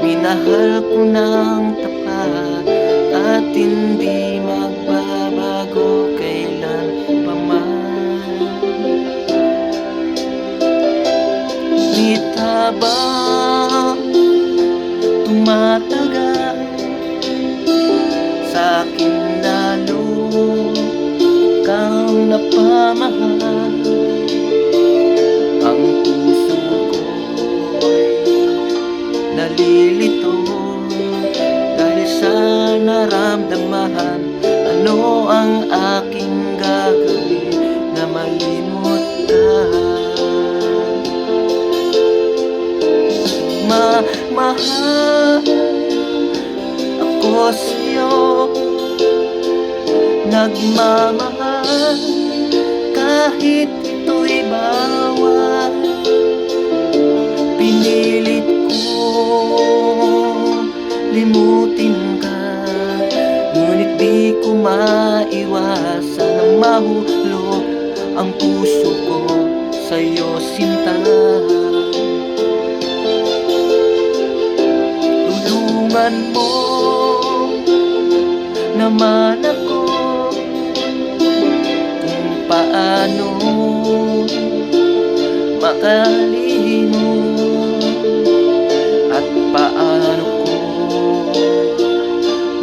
Minahal ko ng tapat at hindi magbabago kailan pa man. Ngunit habang tumatagal, sa'kin lalo kang napamahal. Ang puso ko'y nalilito dahil sa naramdaman. Ano ang aking gagawin na malimot ka? Mahal ako sa'yo, nagmamahal kahit ito'y bawal. Pinilit limutin ka, ngunit di ko maiwasan na mahulog ang puso ko sa'yo, sinta. Tulungan mo naman ako kung paano makalimot at paano ko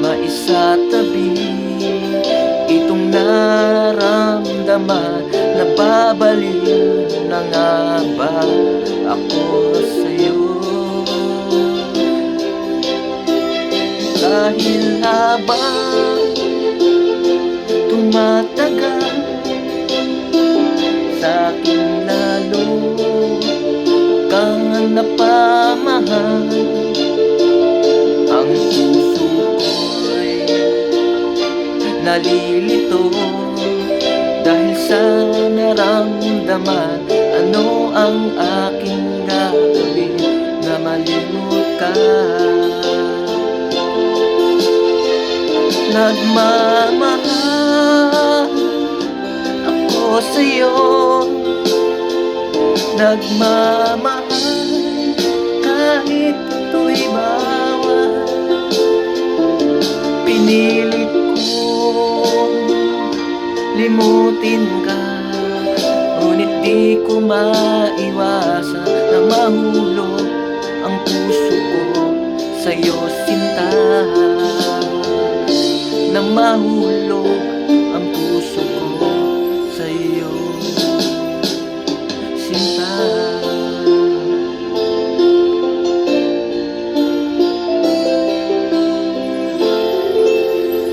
maisatabi itong naramdaman. Nababaliw na nga ba ako sa'yo? Dahil habang tumatagal, sa'kin lalo kang napamahal. Ang puso ko'y nalilito dahil sa naramdaman. Ano ang aking gagawin na malimot ka? Nagmamahal ako sa'yo, nagmamahal kahit ito'y bawal. Pinilit kong limutin ka, ngunit di ko maiwasan na mahulog ang puso ko sa'yo, sinta. Na mahulog